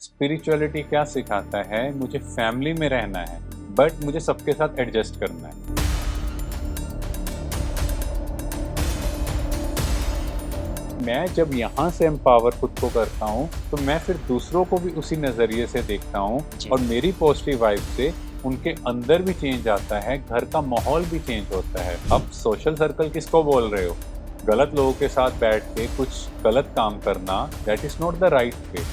Spirituality क्या सिखाता है? मुझे फैमिली में रहना है, बट मुझे सबके साथ एडजस्ट करना है। मैं जब यहाँ से एम्पावर खुद को करता हूँ, तो मैं फिर दूसरों को भी उसी नज़रिए से देखता हूँ जी। और मेरी पॉजिटिव वाइब से उनके अंदर भी चेंज आता है, घर का माहौल भी चेंज होता है। अब सोशल सर्कल किसको बोल रहे हो? गलत लोगों के साथ बैठ के कुछ गलत काम करना, that is not the right way.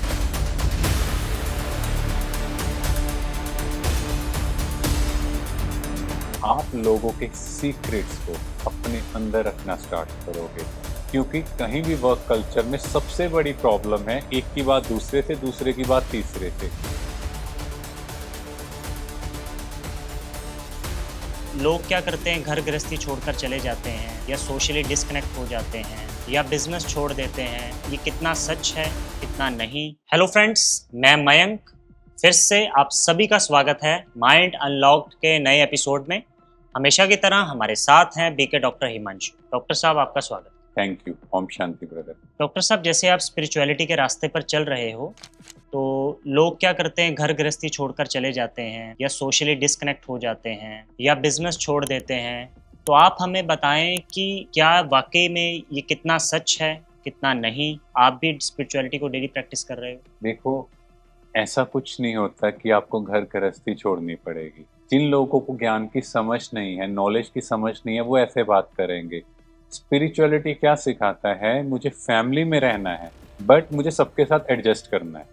आप लोगों के सीक्रेट्स को अपने अंदर रखना स्टार्ट करोगे, क्योंकि कहीं भी वर्क कल्चर में सबसे बड़ी प्रॉब्लम है एक की बात दूसरे से, दूसरे की बात तीसरे से। लोग क्या करते हैं, घर गृहस्थी छोड़कर चले जाते हैं या सोशली डिस्कनेक्ट हो जाते हैं या बिजनेस छोड़ देते हैं। ये कितना सच है, कितना नहीं। हेलो फ्रेंड्स, मैं मयंक। फिर से आप सभी का स्वागत है माइंड अनलॉक्ड के नए एपिसोड में। हमेशा की तरह हमारे साथ हैं बीके डॉक्टर हिमांशु। डॉक्टर साहब, आपका स्वागत। Thank you. Om Shanti brother. Doctor साहब, जैसे आप स्पिरिचुअलिटी के रास्ते पर चल रहे हो, तो लोग क्या करते हैं, घर गृहस्थी छोड़कर चले जाते हैं या सोशली डिस्कनेक्ट हो जाते हैं या बिजनेस छोड़ देते हैं। तो आप हमें बताएं कि क्या वाकई में ये कितना सच है, कितना नहीं। आप भी स्पिरिचुअलिटी को डेली प्रैक्टिस कर रहे हो। देखो, ऐसा कुछ नहीं होता कि आपको घर गृहस्थी छोड़नी पड़ेगी। जिन लोगों को ज्ञान की समझ नहीं है, नॉलेज की समझ नहीं है, वो ऐसे बात करेंगे। स्पिरिचुअलिटी क्या सिखाता है? मुझे फैमिली में रहना है, बट मुझे सबके साथ एडजस्ट करना है।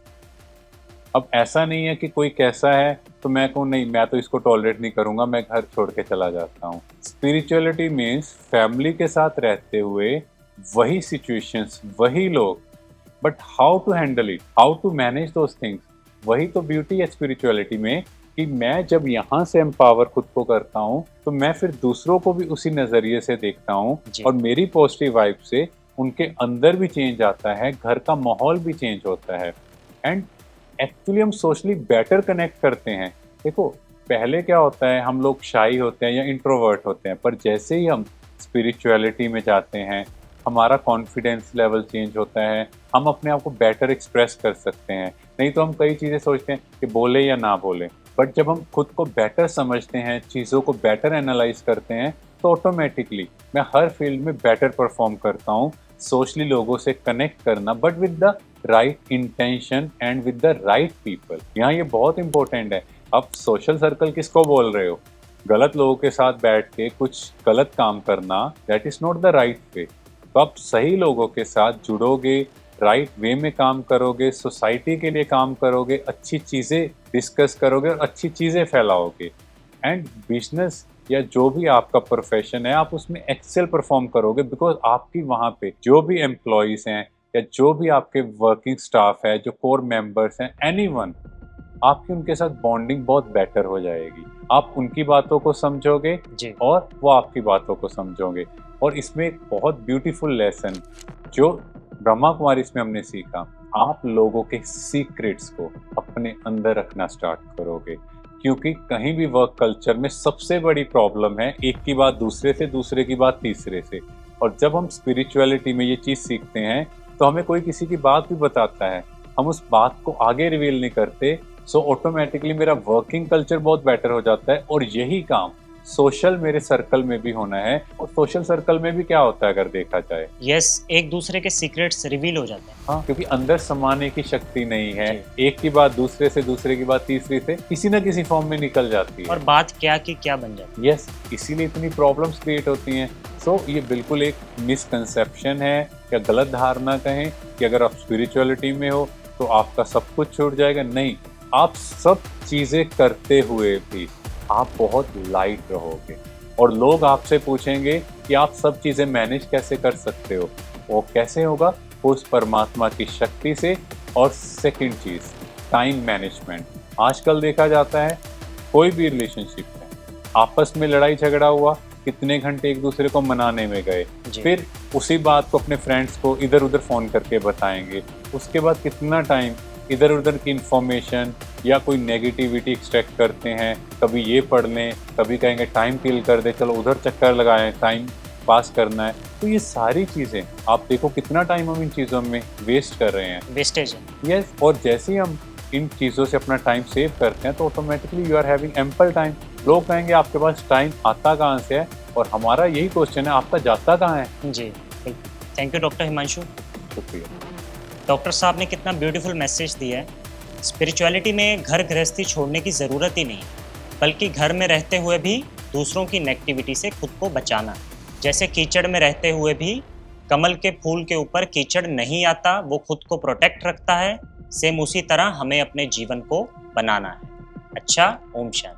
अब ऐसा नहीं है कि कोई कैसा है तो मैं कहूँ नहीं, मैं तो इसको टॉलरेट नहीं करूँगा, मैं घर छोड़ के चला जाता हूँ। स्पिरिचुअलिटी मीन्स फैमिली के साथ रहते हुए वही सिचुएशंस, वही लोग, but how to handle it, how to manage those things. वही तो ब्यूटी है स्पिरिचुअलिटी में, कि मैं जब यहाँ से एम्पावर खुद को करता हूँ, तो मैं फिर दूसरों को भी उसी नज़रिए से देखता हूँ और मेरी पॉजिटिव वाइब से उनके अंदर भी चेंज आता है, घर का माहौल भी चेंज होता है एंड एक्चुअली हम सोशली बेटर कनेक्ट करते हैं। देखो, पहले क्या होता है, हम लोग शाई होते हैं या इंट्रोवर्ट होते हैं, पर जैसे ही हम स्पिरिचुअलिटी में जाते हैं, हमारा कॉन्फिडेंस लेवल चेंज होता है, हम अपने आप को बेटर एक्सप्रेस कर सकते हैं। नहीं तो हम कई चीज़ें सोचते हैं कि बोले या ना बोले, बट जब हम खुद को बेटर समझते हैं, चीज़ों को बेटर एनालाइज करते हैं, तो ऑटोमेटिकली मैं हर फील्ड में बेटर परफॉर्म करता हूँ। सोशली लोगों से कनेक्ट करना, but with the right intention and with the right people. यहाँ ये बहुत इंपॉर्टेंट है। अब सोशल सर्कल किसको बोल रहे हो? गलत लोगों के साथ बैठ के कुछ गलत काम करना, that is not the right way. तो आप सही लोगों के साथ जुड़ोगे, राइट वे में काम करोगे, सोसाइटी के लिए काम करोगे, अच्छी चीज़ें डिस्कस करोगे और अच्छी चीज़ें फैलाओगे एंड बिजनेस या जो भी आपका प्रोफेशन है, आप उसमें एक्सेल परफॉर्म करोगे, बिकॉज आपकी वहाँ पे जो भी एम्प्लॉयज़ हैं या जो भी आपके वर्किंग स्टाफ है, जो कोर मेंबर्स हैं, एनीवन, आपकी उनके साथ बॉन्डिंग बहुत बेटर हो जाएगी। आप उनकी बातों को समझोगे जी। और वो आपकी बातों को समझोगे। और इसमें एक बहुत ब्यूटीफुल लेसन जो ब्रह्मा कुमारी इसमें हमने सीखा, आप लोगों के सीक्रेट्स को अपने अंदर रखना स्टार्ट करोगे, क्योंकि कहीं भी वर्क कल्चर में सबसे बड़ी प्रॉब्लम है एक की बात दूसरे से, दूसरे की बात तीसरे से। और जब हम स्पिरिचुअलिटी में ये चीज़ सीखते हैं, तो हमें कोई किसी की बात भी बताता है, हम उस बात को आगे रिवील नहीं करते, सो ऑटोमेटिकली मेरा वर्किंग कल्चर बहुत बेटर हो जाता है। और यही काम सोशल मेरे सर्कल में भी होना है। और सोशल सर्कल में भी क्या होता है अगर देखा जाए, यस, एक दूसरे के सीक्रेट्स रिवील हो जाते हैं। हाँ, क्योंकि अंदर समाने की शक्ति नहीं है। एक की बात दूसरे से, दूसरे की बात तीसरी से किसी ना किसी फॉर्म में निकल जाती है और बात क्या की क्या बन जाती है। यस, इसीलिए इतनी प्रॉब्लम्स क्रिएट होती हैं। सो ये बिल्कुल एक मिसकंसेप्शन है या गलत धारणा कहें कि अगर आप स्पिरिचुअलिटी में हो तो आपका सब कुछ छूट जाएगा। नहीं, आप सब चीज़ें करते हुए भी आप बहुत लाइट रहोगे और लोग आपसे पूछेंगे कि आप सब चीज़ें मैनेज कैसे कर सकते हो। वो कैसे होगा? उस परमात्मा की शक्ति से। और सेकंड चीज़, टाइम मैनेजमेंट। आजकल देखा जाता है कोई भी रिलेशनशिप है, आपस में लड़ाई झगड़ा हुआ, कितने घंटे एक दूसरे को मनाने में गए, फिर उसी बात को अपने फ्रेंड्स को इधर उधर फ़ोन करके बताएंगे, उसके बाद कितना टाइम इधर उधर की इंफॉर्मेशन या कोई नेगेटिविटी एक्सट्रैक्ट करते हैं। कभी ये पढ़ लें, कभी कहेंगे टाइम किल कर दे, चलो उधर चक्कर लगाएं, टाइम पास करना है। तो ये सारी चीज़ें आप देखो कितना टाइम हम इन चीज़ों में वेस्ट कर रहे हैं, वेस्टेज है। यस। और जैसे ही हम इन चीज़ों से अपना टाइम सेव करते हैं तो automatically you are having ample time. लोग कहेंगे आपके पास टाइम आता कहाँ से है, और हमारा यही क्वेश्चन है, आपका जाता कहाँ है। जी बिल्कुल। Thank you doctor Himanshu. शुक्रिया। डॉक्टर साहब ने कितना ब्यूटीफुल मैसेज दिया है। स्पिरिचुअलिटी में घर गृहस्थी छोड़ने की ज़रूरत ही नहीं, बल्कि घर में रहते हुए भी दूसरों की नेगेटिविटी से खुद को बचाना। जैसे कीचड़ में रहते हुए भी कमल के फूल के ऊपर कीचड़ नहीं आता, वो खुद को प्रोटेक्ट रखता है, सेम उसी तरह हमें अपने जीवन को बनाना है। अच्छा, ओम शांति।